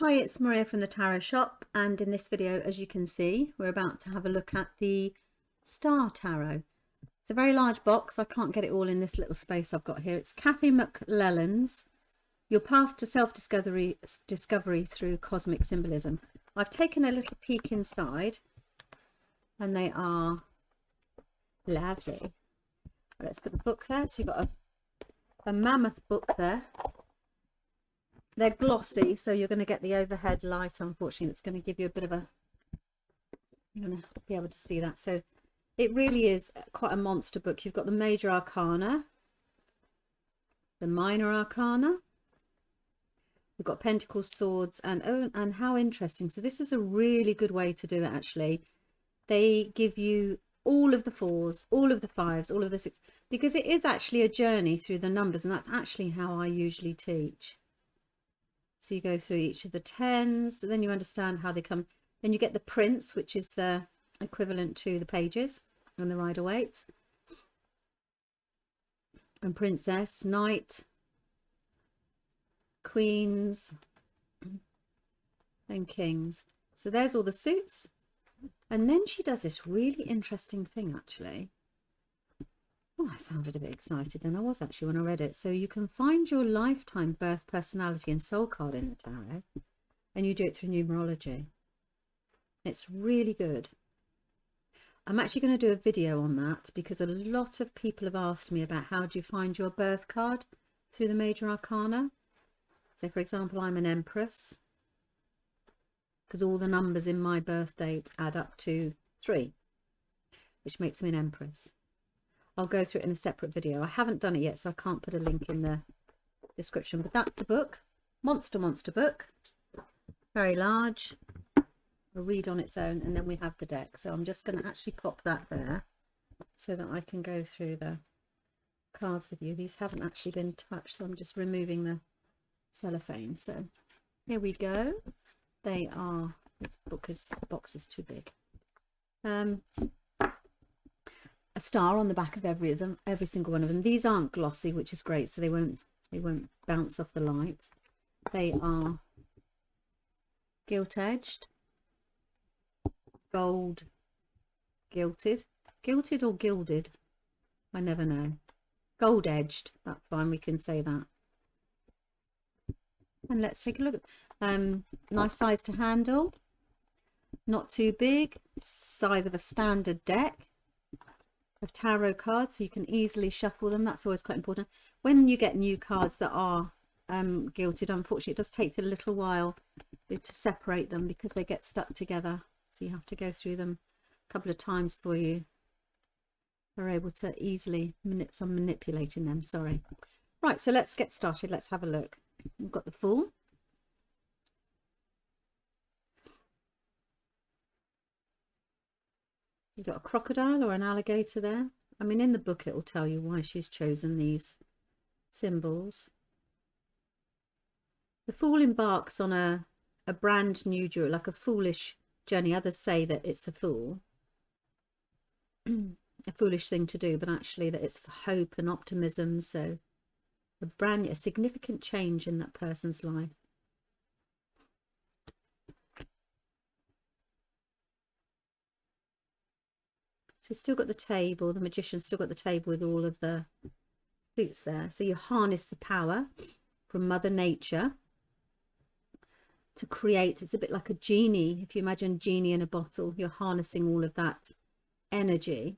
Hi, it's Maria from the Tarot Shop, and in this video, as you can see, we're about to have a look at the Star Tarot. It's a very large box. I can't get it all in this little space I've got here. It's Cathy McClelland's Your Path to Self-Discovery Through Cosmic Symbolism. I've taken a little peek inside, and they are lovely. Let's put the book there. So you've got a mammoth book there. They're glossy, so you're going to get the overhead light, unfortunately. It's going to give you a bit of a... You're going to be able to see that. So it really is quite a monster book. You've got the Major Arcana, the Minor Arcana. We've got Pentacles, Swords, and oh, and how interesting. So this is a really good way to do it, actually. They give you all of the fours, all of the fives, all of the six, because it is actually a journey through the numbers, and that's actually how I usually teach. So you go through each of the tens, then you understand how they come. Then you get the Prince, which is the equivalent to the Pages and the Rider-Waite. And Princess, Knight, Queens, and Kings. So there's all the suits. And then she does this really interesting thing, actually. Oh, I sounded a bit excited than I was actually when I read it. So you can find your lifetime birth, personality and soul card in the tarot, and you do it through numerology. It's really good. I'm actually going to do a video on that because a lot of people have asked me about how do you find your birth card through the Major Arcana. So for example, I'm an Empress because all the numbers in my birth date add up to 3, which makes me an Empress. I'll go through it in a separate video. I haven't done it yet, so I can't put a link in the description. But that's the book. Monster book. Very large. A read on its own. And then we have the deck. So I'm just going to actually pop that there so that I can go through the cards with you. These haven't actually been touched, so I'm just removing the cellophane. So here we go. They are... This box is too big. A star on the back of every single one of them. These aren't glossy, which is great, so they won't bounce off the light. They are gilt-edged, gold gilded or gilded, I never know. Gold edged, that's fine, we can say that. And let's take a look. Nice size to handle, not too big, size of a standard deck of tarot cards, so you can easily shuffle them. That's always quite important when you get new cards that are gilded. Unfortunately, it does take a little while to separate them because they get stuck together, so you have to go through them a couple of times before you are able to easily manipulating them. Sorry. Right, so let's get started. Let's have a look. We've got the Fool, you've got a crocodile or an alligator there. I mean, in the book it will tell you why she's chosen these symbols. The Fool embarks on a brand new journey, like a foolish journey. Others say that it's a fool, a foolish thing to do, but actually that it's for hope and optimism. So a significant change in that person's life. So we've still got the table, the Magician's still got the table with all of the suits there. So you harness the power from Mother Nature to create. It's a bit like a genie. If you imagine a genie in a bottle, you're harnessing all of that energy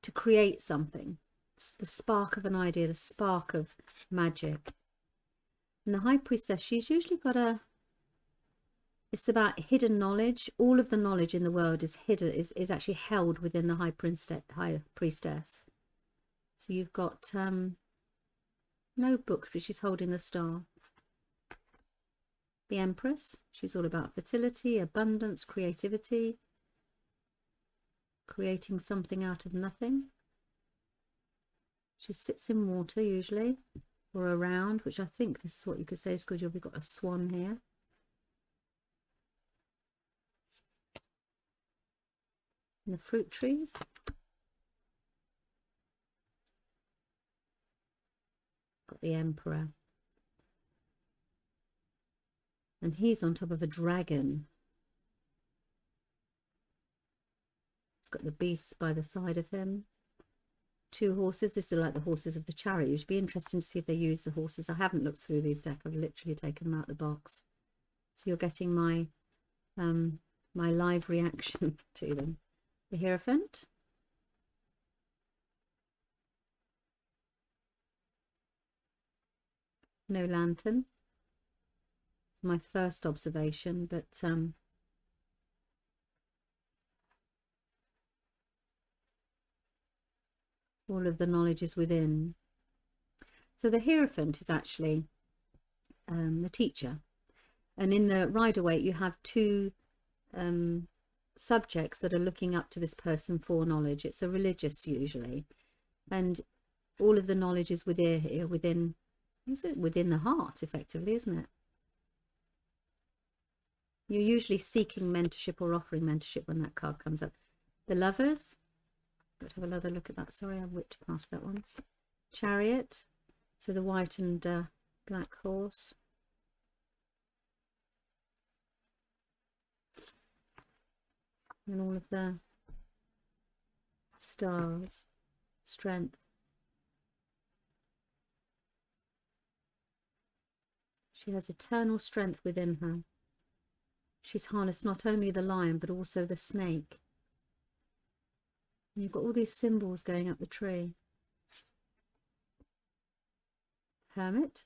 to create something. It's the spark of an idea, the spark of magic. And the High Priestess, she's usually got it's about hidden knowledge. All of the knowledge in the world is hidden, is actually held within the High Priestess. So you've got no book, but she's holding the star. The Empress, she's all about fertility, abundance, creativity, creating something out of nothing. She sits in water usually, or around, which I think this is what you could say is good. You've got a swan here. And the fruit trees. Got the Emperor. And he's on top of a dragon. It's got the beasts by the side of him. 2 horses. This is like the horses of the chariot. It would be interesting to see if they use the horses. I haven't looked through these decks. I've literally taken them out of the box. So you're getting my my live reaction to them. The Hierophant. No lantern. It's my first observation, but all of the knowledge is within. So the Hierophant is actually the teacher, and in the Rider-Waite you have 2 subjects that are looking up to this person for knowledge. It's a religious usually, and all of the knowledge is within the heart, effectively, isn't it? You're usually seeking mentorship or offering mentorship when that card comes up. The Lovers. Let's have another look at that. Sorry, I whipped past that one. Chariot. So the white and black horse. And all of the stars. Strength. She has eternal strength within her. She's harnessed not only the lion, but also the snake. And you've got all these symbols going up the tree. Hermit.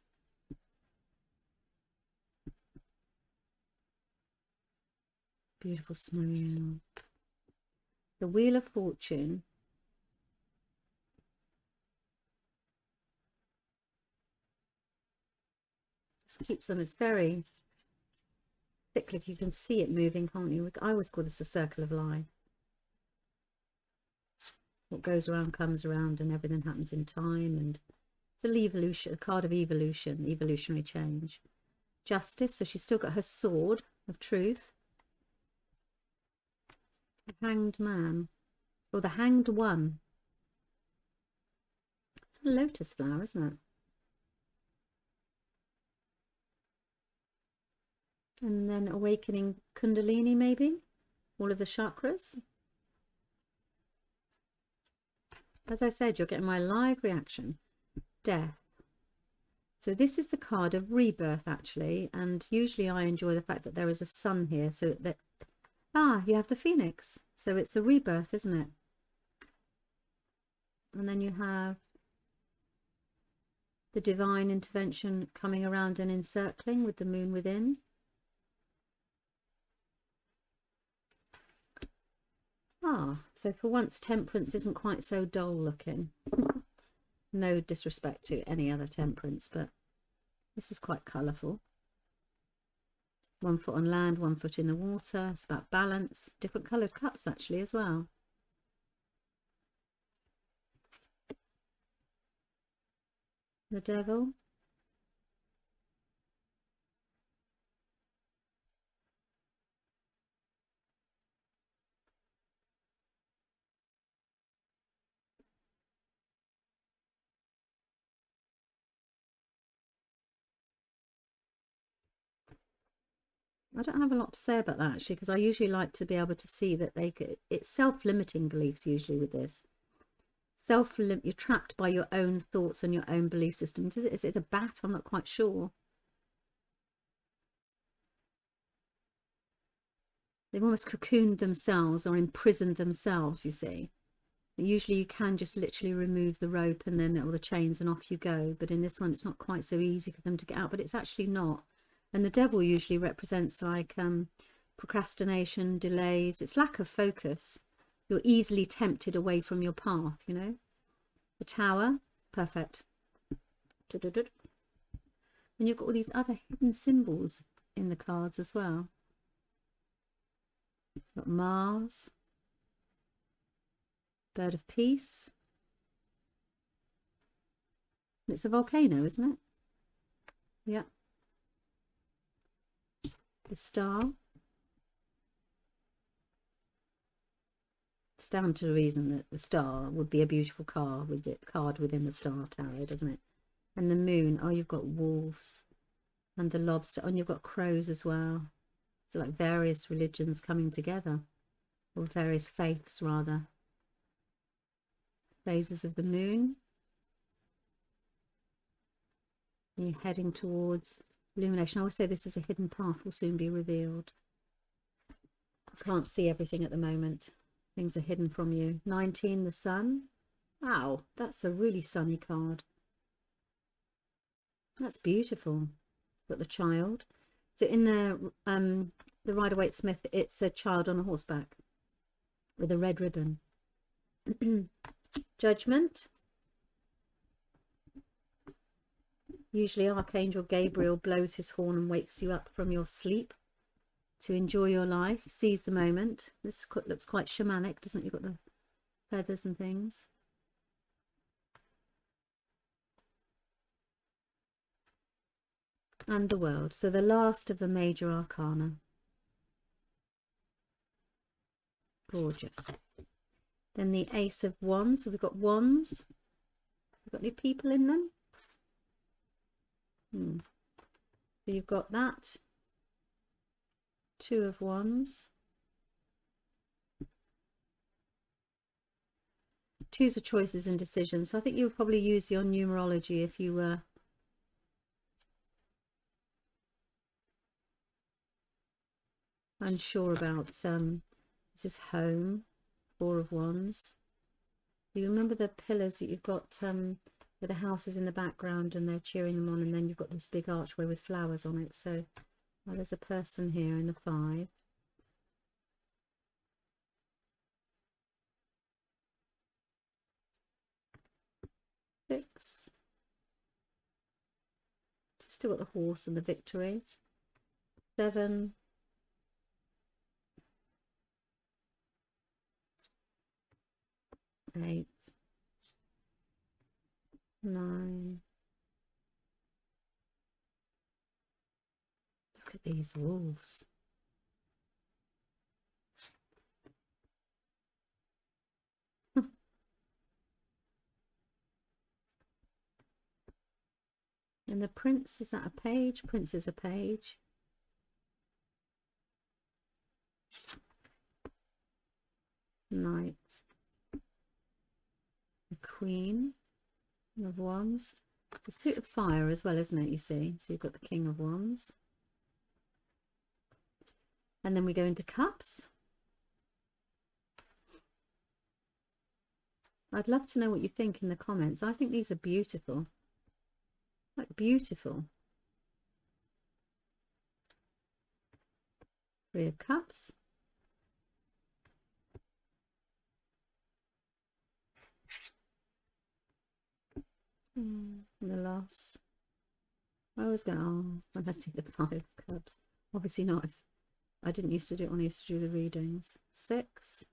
Beautiful snowy owl. The Wheel of Fortune. Just keeps on. It's very cyclic. You can see it moving, can't you? I always call this a circle of life. What goes around comes around, and everything happens in time. And it's a card of evolution, evolutionary change. Justice. So she's still got her sword of truth. The Hanged Man, or the Hanged One. It's a lotus flower, isn't it? And then awakening Kundalini, maybe? All of the chakras. As I said, you're getting my live reaction. Death. So this is the card of rebirth, actually. And usually I enjoy the fact that there is a sun here. So that, you have the Phoenix. So it's a rebirth, isn't it? And then you have the divine intervention coming around and encircling with the moon within. So for once temperance isn't quite so dull looking. No disrespect to any other temperance, but this is quite colourful. 1 foot on land, 1 foot in the water. It's about balance. Different coloured cups actually as well. The Devil. I don't have a lot to say about that actually, because I usually like to be able to see that it's self-limiting beliefs usually with this. You're trapped by your own thoughts and your own belief system. Is it a bat? I'm not quite sure. They've almost cocooned themselves or imprisoned themselves, you see. Usually you can just literally remove the rope and then all the chains and off you go. But in this one, it's not quite so easy for them to get out, but it's actually not. And the Devil usually represents like procrastination, delays. It's lack of focus. You're easily tempted away from your path, you know. The Tower, perfect. And you've got all these other hidden symbols in the cards as well. You've got Mars, Bird of Peace. It's a volcano, isn't it? Yeah. The Star. It's down to the reason that the Star would be a beautiful card within the Star Tarot, doesn't it? And the Moon. Oh, you've got wolves and the lobster. And you've got crows as well. So like various religions coming together, or various faiths rather. Phases of the moon. And you're heading towards illumination. I always say this is a hidden path, will soon be revealed. I can't see everything at the moment. Things are hidden from you. 19, the sun. Wow, that's a really sunny card. That's beautiful. Got the child. So in the Rider-Waite-Smith, it's a child on a horseback with a red ribbon. Judgment. Usually Archangel Gabriel blows his horn and wakes you up from your sleep to enjoy your life. Seize the moment. This looks quite shamanic, doesn't it? You've got the feathers and things. And the World. So the last of the Major Arcana. Gorgeous. Then the Ace of Wands. So we've got wands. We've got any people in them? So you've got that. Two of Wands. Twos are choices and decisions. So I think you would probably use your numerology if you were unsure about this is home. Four of Wands. You remember the pillars that you've got where the house is in the background and they're cheering them on, and then you've got this big archway with flowers on it. So there's a person here in the 5. Six. Still got the horse and the victory. 7. 8. 9. Look at these wolves. And the prince, is that a page? Prince is a page. Knight. The Queen of Wands. It's a suit of fire as well, isn't it, you see? So you've got the King of Wands. And then we go into cups. I'd love to know what you think in the comments. I think these are beautiful. Like beautiful. 3 of Cups. And the loss. I always go, oh, when I see the 5 of Cups. Obviously not if I didn't used to do it when I used to do the readings. 6.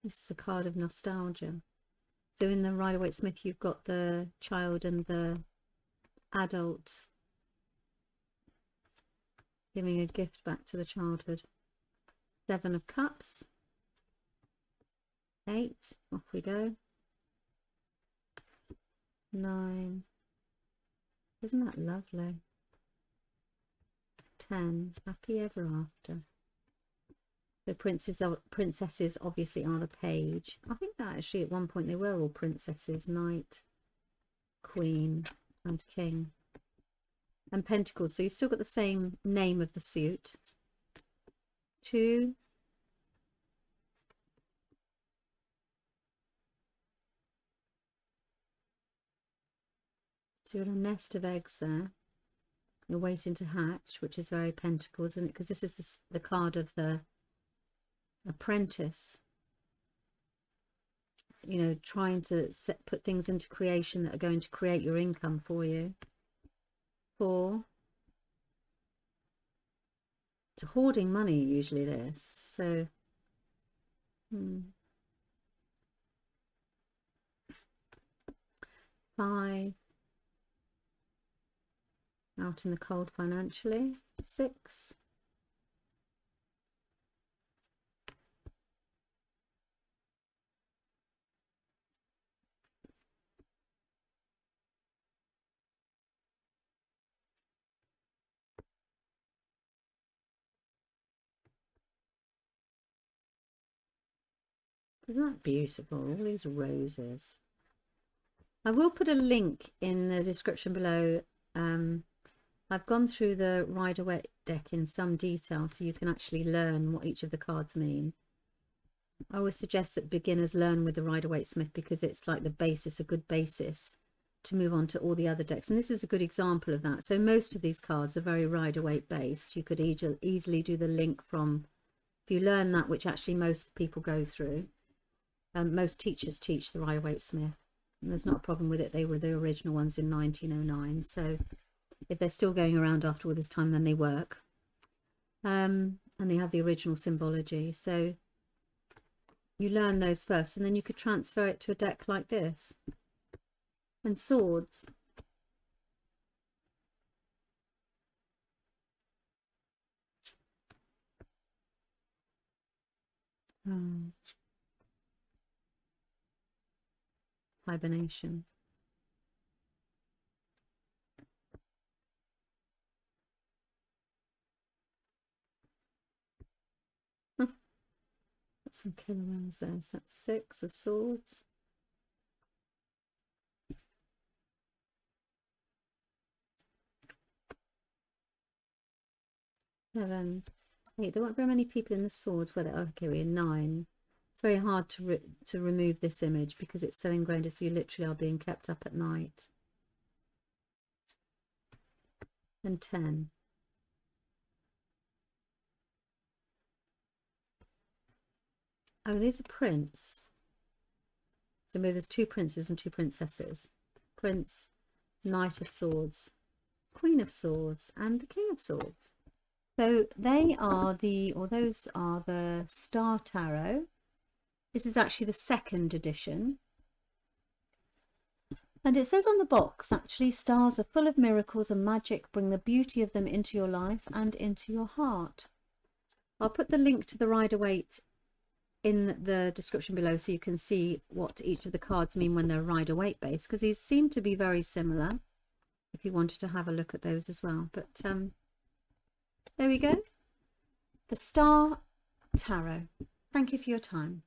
This is a card of nostalgia. So in the Rider-Waite-Smith, you've got the child and the adult giving a gift back to the childhood. 7 of Cups. 8. Off we go. 9. Isn't that lovely? 10. Happy ever after. So princesses obviously are the page. I think that actually at one point they were all princesses. Knight, Queen and King. And Pentacles. So you've still got the same name of the suit. 2. 2 and a nest of eggs there. You're waiting to hatch, which is very Pentacles, isn't it? Because this is the card of the apprentice. You know, trying to put things into creation that are going to create your income for you. 4. It's hoarding money, usually this. So, 5. Out in the cold financially. 6. Isn't that beautiful? All these roses. I will put a link in the description below. I've gone through the Rider-Waite deck in some detail so you can actually learn what each of the cards mean. I always suggest that beginners learn with the Rider-Waite Smith because it's like the basis, a good basis to move on to all the other decks. And this is a good example of that. So most of these cards are very Rider-Waite based. You could easily do the link from, if you learn that, which actually most people go through. Most teachers teach the Rider-Waite Smith. And there's not a problem with it. They were the original ones in 1909. So if they're still going around after all this time, then they work. And they have the original symbology. So you learn those first, and then you could transfer it to a deck like this. And swords. Hibernation. Got some killer rounds there. So that's 6 of swords. 7, 8. There weren't very many people in the swords. Whether okay, we're 9. It's very hard to remove this image because it's so ingrained as you literally are being kept up at night. And 10. Oh, there's a prince. So maybe there's 2 princes and 2 princesses. Prince, Knight of Swords, Queen of Swords, and the King of Swords. So they are the, or those are the Star Tarot. This is actually the 2nd edition. And it says on the box, actually, stars are full of miracles and magic. Bring the beauty of them into your life and into your heart. I'll put the link to the Rider-Waite in the description below so you can see what each of the cards mean when they're Rider-Waite based, because these seem to be very similar if you wanted to have a look at those as well. But there we go. The Star Tarot. Thank you for your time.